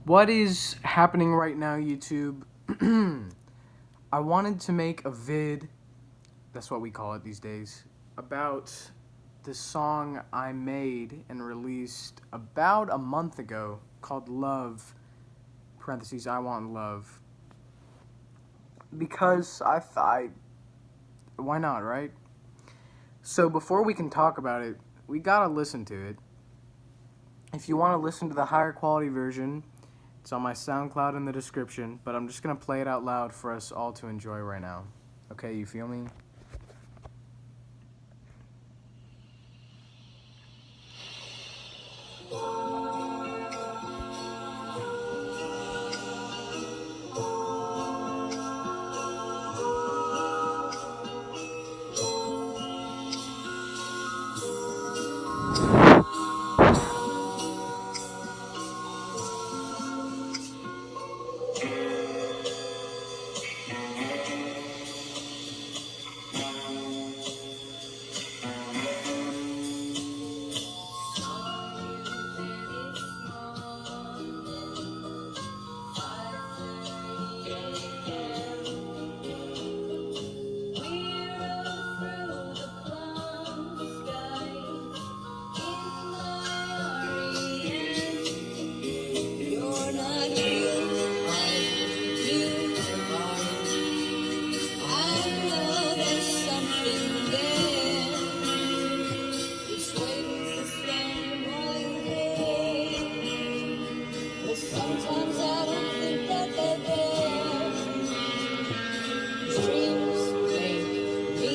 What is happening right now, YouTube? I wanted to make a vid, that's what we call it these days, about the song I made and released about a month ago called Love, parentheses, I Want Love. Because I thought, why not, right? So before we can talk about it, we gotta listen to it. If you want to listen to the higher quality version, it's on my SoundCloud in the description, but I'm just going to play it out loud for us all to enjoy right now. Okay, you feel me? Sometimes I don't think that they're there. Dreams make me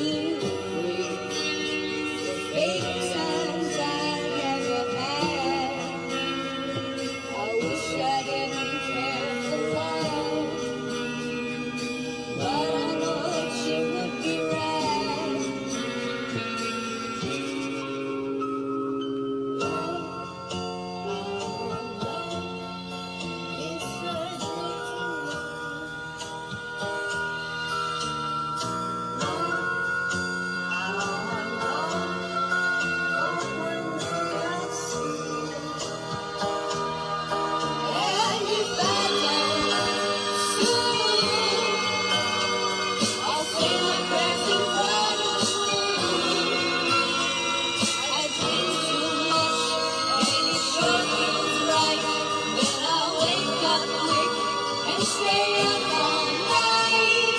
weak. The fake times I never had. I wish I didn't care for love, but I know that she would be right. It's a stay up all night.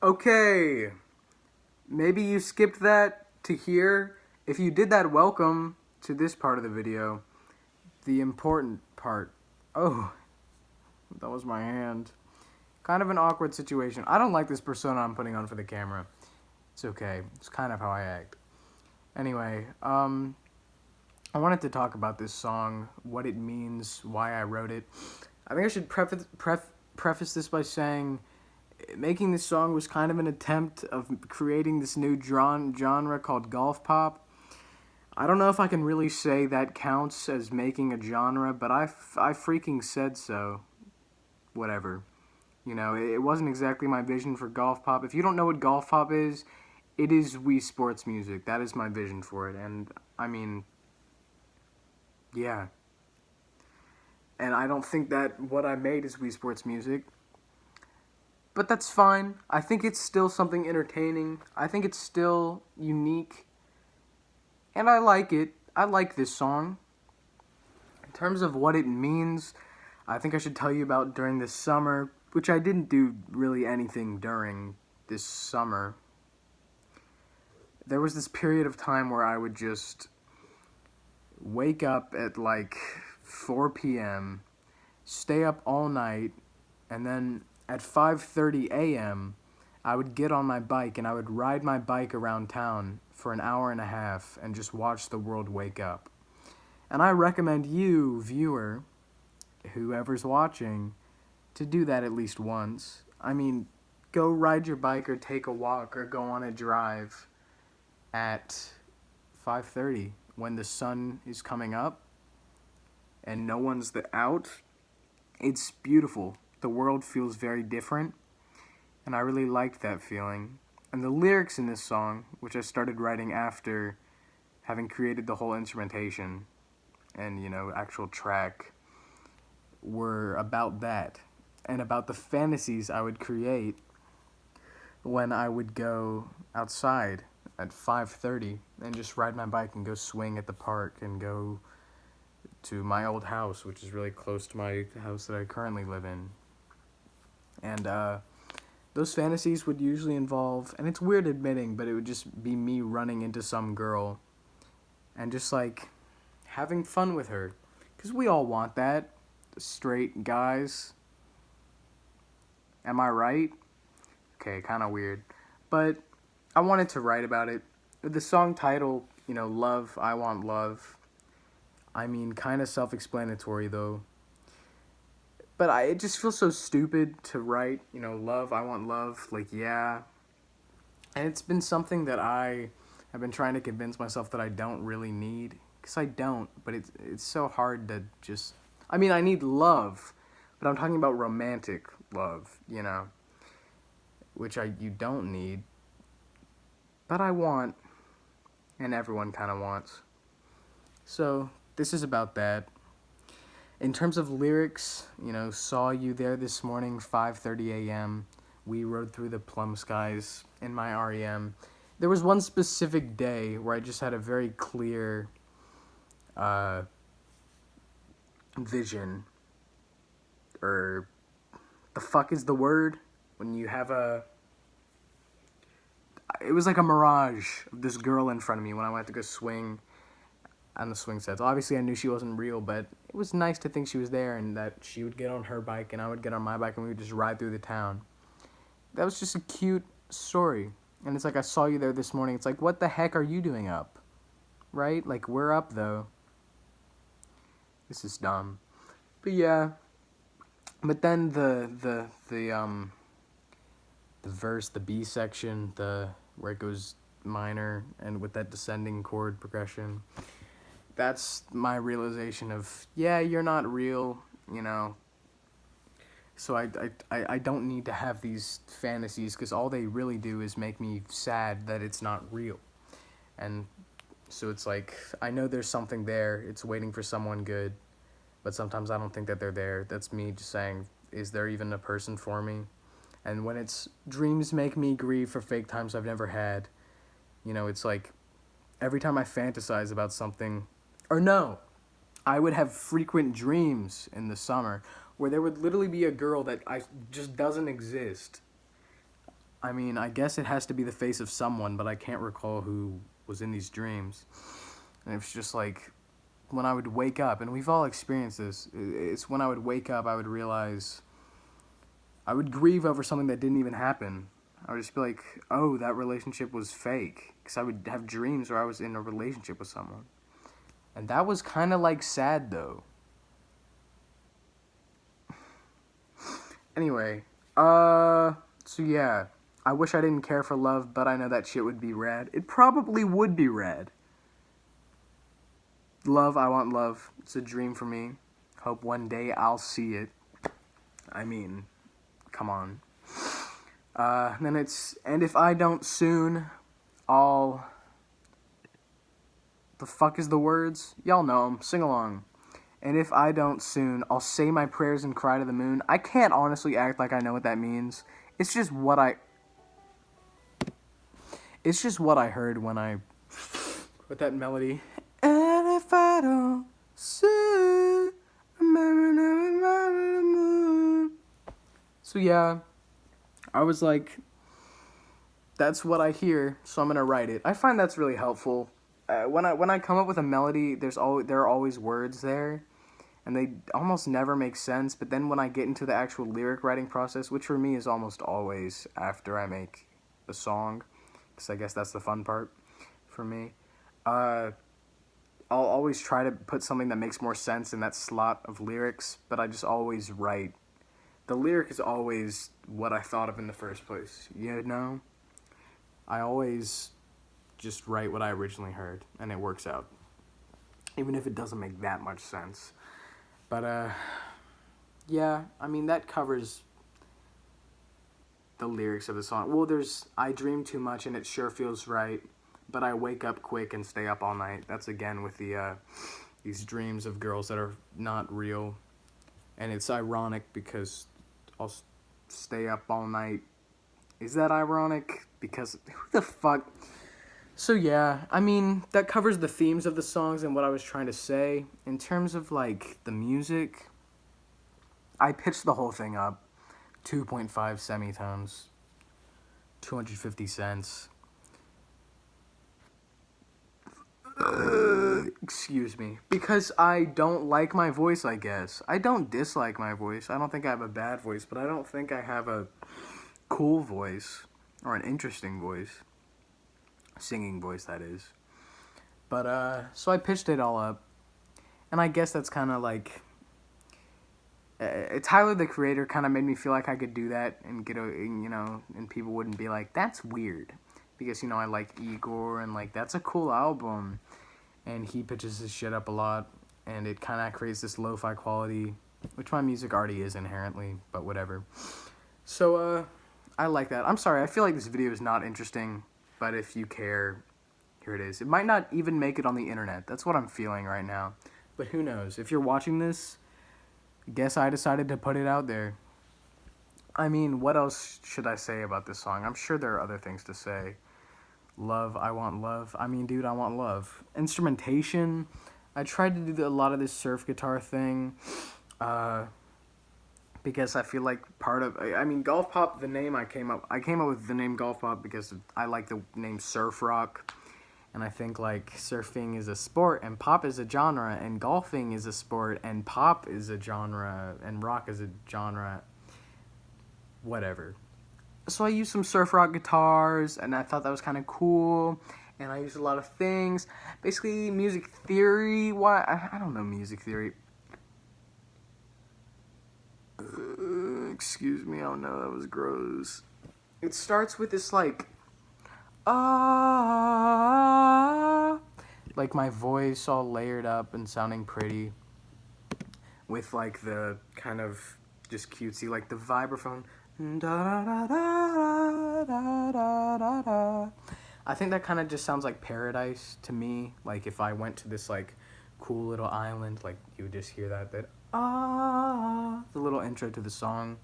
Okay, maybe you skipped that to here. If you did that, welcome to this part of the video. The important part. Oh, that was my hand. Kind of an awkward situation. I don't like this persona I'm putting on for the camera. It's okay. It's kind of how I act. Anyway, I wanted to talk about this song, what it means, why I wrote it. I think I should preface this by saying making this song was kind of an attempt of creating this new genre called golf pop. I don't know if I can really say that counts as making a genre, but I freaking said so. Whatever. You know, it wasn't exactly my vision for golf pop. If you don't know what golf pop is, it is Wii Sports music. That is my vision for it. And, I mean, yeah. And I don't think that what I made is Wii Sports music. But that's fine. I think it's still something entertaining. I think it's still unique. And I like it. I like this song. In terms of what it means, I think I should tell you about during this summer, which I didn't do really anything during this summer. There was this period of time where I would just wake up at like 4 p.m., stay up all night, and then at 5:30 a.m., I would get on my bike and I would ride my bike around town for an hour and a half and just watch the world wake up. And I recommend you, viewer, whoever's watching, to do that at least once. I mean, go ride your bike or take a walk or go on a drive at 5:30 when the sun is coming up and no one's out. It's beautiful. The world feels very different, and I really liked that feeling. And the lyrics in this song, which I started writing after having created the whole instrumentation and, actual track, were about that and about the fantasies I would create when I would go outside at 5:30 and just ride my bike and go swing at the park and go to my old house, which is really close to my house that I currently live in. And those fantasies would usually involve, and it's weird admitting, but it would just be me running into some girl and just like having fun with her. Because we all want that, straight guys. Am I right? Okay, kind of weird. But I wanted to write about it. The song title, Love, I Want Love. I mean, kind of self-explanatory though. But it just feels so stupid to write, love, I want love, like, yeah. And it's been something that I have been trying to convince myself that I don't really need. Because I don't, but it's so hard to just... I mean, I need love, but I'm talking about romantic love, which you don't need. But I want, and everyone kind of wants. So, this is about that. In terms of lyrics, saw you there this morning, 5:30 a.m. We rode through the plum skies in my REM. There was one specific day where I just had a very clear vision. Or, the fuck is the word? When you have it was like a mirage of this girl in front of me when I went to go swing on the swing sets. Obviously, I knew she wasn't real, but it was nice to think she was there and that she would get on her bike and I would get on my bike and we would just ride through the town. That was just a cute story. And it's like, I saw you there this morning. It's like, what the heck are you doing up? Right? Like, we're up, though. This is dumb. But yeah. But then the verse, the B section, where it goes minor and with that descending chord progression, that's my realization of, yeah, you're not real, so I don't need to have these fantasies, because all they really do is make me sad that it's not real. And so it's like, I know there's something there, it's waiting for someone good, but sometimes I don't think that they're there. That's me just saying, is there even a person for me? And when it's dreams make me grieve for fake times I've never had, it's like, every time I fantasize about something, or no, I would have frequent dreams in the summer where there would literally be a girl that just doesn't exist. I mean, I guess it has to be the face of someone, but I can't recall who was in these dreams. And it's just like when I would wake up, and we've all experienced this. It's when I would wake up, I would realize I would grieve over something that didn't even happen. I would just be like, oh, that relationship was fake. Because I would have dreams where I was in a relationship with someone. And that was kind of like sad though. Anyway, so yeah. I wish I didn't care for love, but I know that shit would be rad. It probably would be rad. Love, I want love. It's a dream for me. Hope one day I'll see it. I mean, come on. Then it's, and if I don't soon, I'll... The fuck is the words? Y'all know them. Sing along. And if I don't soon, I'll say my prayers and cry to the moon. I can't honestly act like I know what that means. It's just what I heard when I with that melody. And if I don't soon, so yeah, I was like, that's what I hear, so I'm gonna write it. I find that's really helpful. When I come up with a melody, there are always words there, and they almost never make sense. But then when I get into the actual lyric writing process, which for me is almost always after I make the song, because I guess that's the fun part for me, I'll always try to put something that makes more sense in that slot of lyrics, but I just always write. The lyric is always what I thought of in the first place, you know? I always just write what I originally heard, and it works out. Even if it doesn't make that much sense. But, yeah, I mean, that covers the lyrics of the song. Well, there's, I dream too much and it sure feels right, but I wake up quick and stay up all night. That's again with the, these dreams of girls that are not real. And it's ironic because I'll stay up all night. Is that ironic? Because who the fuck... So yeah, I mean, that covers the themes of the songs and what I was trying to say. In terms of, like, the music, I pitched the whole thing up. 2.5 semitones. 250 cents. Excuse me. Because I don't like my voice, I guess. I don't dislike my voice. I don't think I have a bad voice, but I don't think I have a cool voice. Or an interesting voice. Singing voice, that is. But, so I pitched it all up. And I guess that's kind of like... Tyler, the Creator, kind of made me feel like I could do that and get a, you know, and people wouldn't be like, that's weird. Because, you know, I like Igor and, like, that's a cool album. And he pitches his shit up a lot. And it kind of creates this lo-fi quality, which my music already is inherently, but whatever. So, I like that. I'm sorry, I feel like this video is not interesting. But if you care, here it is. It might not even make it on the internet. That's what I'm feeling right now. But who knows? If you're watching this, I guess I decided to put it out there. I mean, what else should I say about this song? I'm sure there are other things to say. Love, I want love. I mean, dude, I want love. Instrumentation. I tried to do a lot of this surf guitar thing. Because I feel like part of... I mean, Golf Pop, the name I came up with the name Golf Pop because I like the name surf rock. And I think, like, surfing is a sport, and pop is a genre, and golfing is a sport, and pop is a genre, and rock is a genre. Whatever. So I used some surf rock guitars, and I thought that was kind of cool. And I used a lot of things. Basically, music theory. I don't know music theory. Excuse me, oh no, that was gross. It starts with this, like, like my voice all layered up and sounding pretty. With, like, the kind of just cutesy, like the vibraphone. I think that kind of just sounds like paradise to me. Like, if I went to this, like, cool little island, like, you would just hear that the little intro to the song.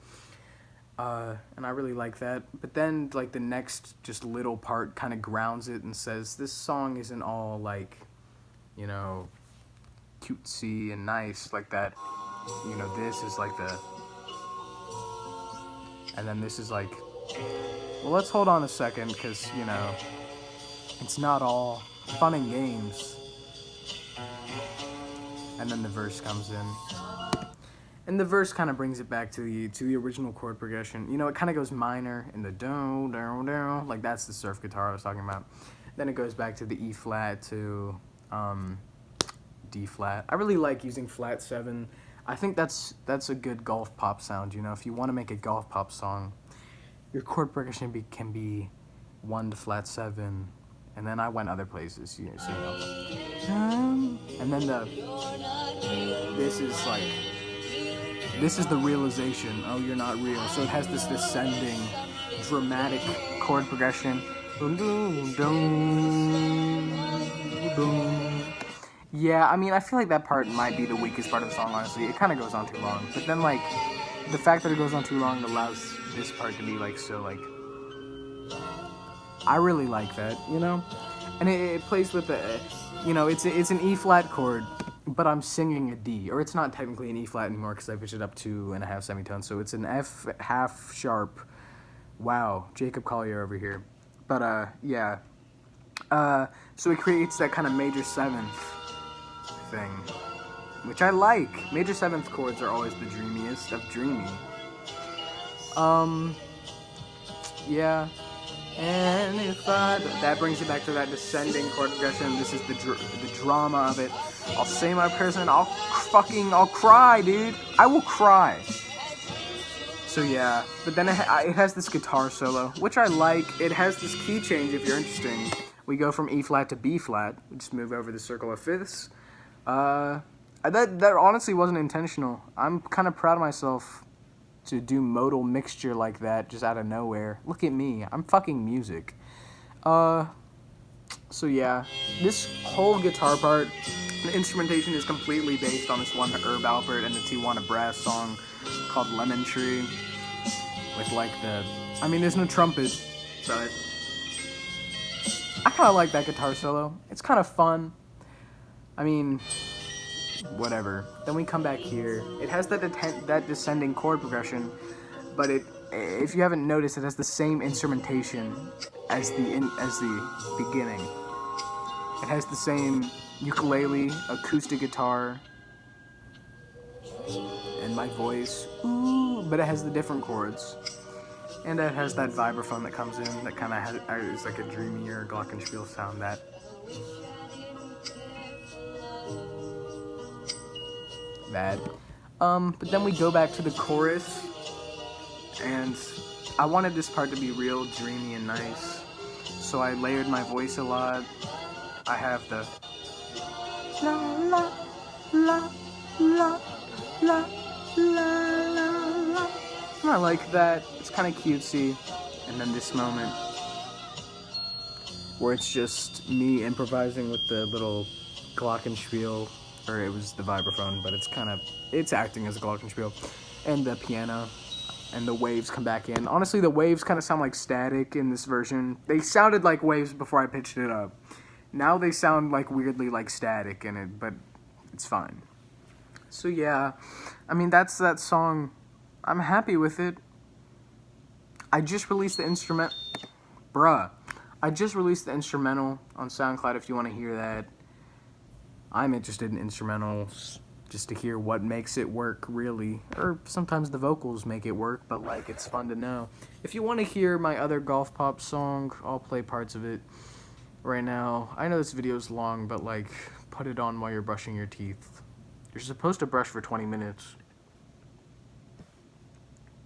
And I really like that. But then, like, the next just little part kind of grounds it and says, this song isn't all, like, you know, cutesy and nice like that. You know, this is like the... And then this is like... Well, let's hold on a second, because, you know, it's not all fun and games. And then the verse comes in. And the verse kind of brings it back to the original chord progression. You know, it kind of goes minor in the do, do, do. Like, that's the surf guitar I was talking about. Then it goes back to the E flat to D flat. I really like using flat 7. I think that's a good golf pop sound, you know. If you want to make a golf pop song, your chord progression can be 1 to flat 7, and then I went other places, you know, so you know. And then this is the realization, oh, you're not real. So it has this descending, dramatic chord progression. Yeah, I mean, I feel like that part might be the weakest part of the song, honestly. It kind of goes on too long. But then, like, the fact that it goes on too long allows this part to be, like, so, like... I really like that, you know? And it plays with the... You know, it's an E-flat chord, but I'm singing a D. Or it's not technically an E-flat anymore because I pitched it up 2.5 semitones. So it's an F half sharp. Wow, Jacob Collier over here. But, yeah. So it creates that kind of major 7th thing, which I like. Major 7th chords are always the dreamiest of dreamy. Yeah. And if that brings you back to that descending chord progression. This is the drama of it. I'll say my prayers and I'll cry, dude. I will cry. So yeah, but then it has this guitar solo, which I like. It has this key change if you're interested. We go from E flat to B flat. We just move over the circle of fifths. That honestly wasn't intentional. I'm kind of proud of myself to do modal mixture like that just out of nowhere. Look at me. I'm fucking music. So yeah, this whole guitar part, the instrumentation is completely based on this one Herb Alpert and the Tijuana Brass song called Lemon Tree. With like I mean, there's no trumpet, but I kind of like that guitar solo. It's kind of fun. I mean, whatever. Then we come back here. It has that descending chord progression, but if you haven't noticed, it has the same instrumentation as the beginning. It has the same ukulele, acoustic guitar, and my voice. Ooh, but it has the different chords. And it has that vibraphone that comes in that kind of is like a dreamier glockenspiel sound that. But then we go back to the chorus, and I wanted this part to be real dreamy and nice, so I layered my voice a lot. I have the la la la la la la la. And I like that. It's kind of cutesy. And then this moment where it's just me improvising with the little glockenspiel, or it was the vibraphone, but it's acting as a glockenspiel, and the piano, and the waves come back in. Honestly, the waves kind of sound like static in this version. They sounded like waves before I pitched it up. Now they sound like weirdly like static in it, but it's fine. So yeah, I mean, that's that song. I'm happy with it. I just released the I just released the instrumental on SoundCloud if you want to hear that. I'm interested in instrumentals just to hear what makes it work, really. Or sometimes the vocals make it work, but, like, it's fun to know. If you want to hear my other golf pop song, I'll play parts of it right now. I know this video's long, but, like, put it on while you're brushing your teeth. You're supposed to brush for 20 minutes.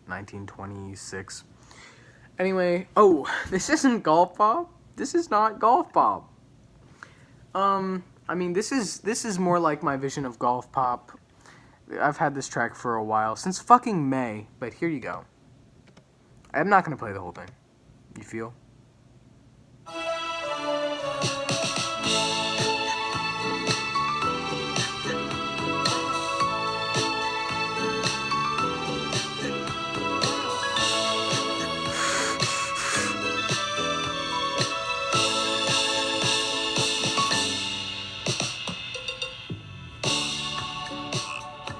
1926. Anyway, oh, this isn't golf pop. This is not golf pop. I mean, this is more like my vision of golf pop. I've had this track for a while, since fucking May, but here you go. I'm not gonna play the whole thing. You feel?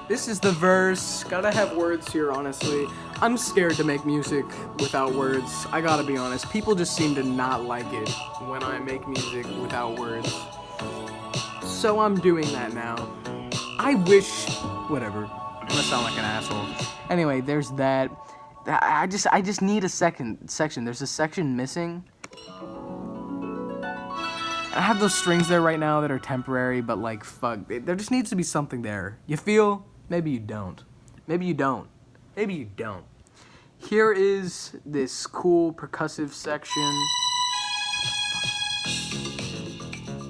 This is the verse. Gotta have words here, honestly. I'm scared to make music without words. I gotta be honest. People just seem to not like it when I make music without words. So I'm doing that now. I wish... Whatever. I'm gonna sound like an asshole. Anyway, there's that. I just need a second section. There's a section missing. I have those strings there right now that are temporary, but like, fuck. There just needs to be something there. You feel? Maybe you don't. Maybe you don't. Maybe you don't. Here is this cool percussive section.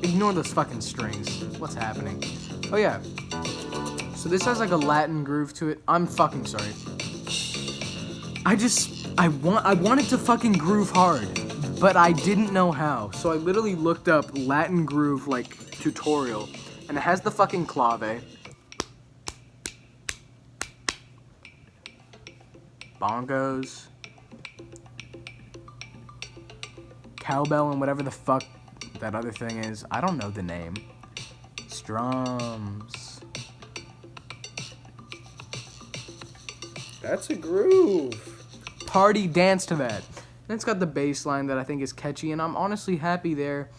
Ignore those fucking strings. What's happening? Oh yeah. So this has like a Latin groove to it. I'm fucking sorry. I wanted to fucking groove hard, but I didn't know how. So I literally looked up Latin groove like tutorial, and it has the fucking clave. Bongos, cowbell, and whatever the fuck that other thing is. I don't know the name. Drums. That's a groove. Party dance to that. And it's got the bass line that I think is catchy, and I'm honestly happy there.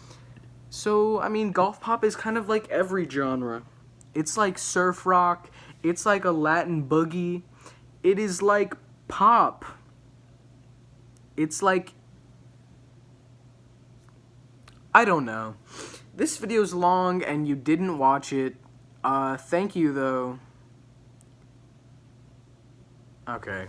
So, I mean, golf pop is kind of like every genre. It's like surf rock. It's like a Latin boogie. It is like pop. It's like... I don't know. This video's long and you didn't watch it. Thank you though. Okay.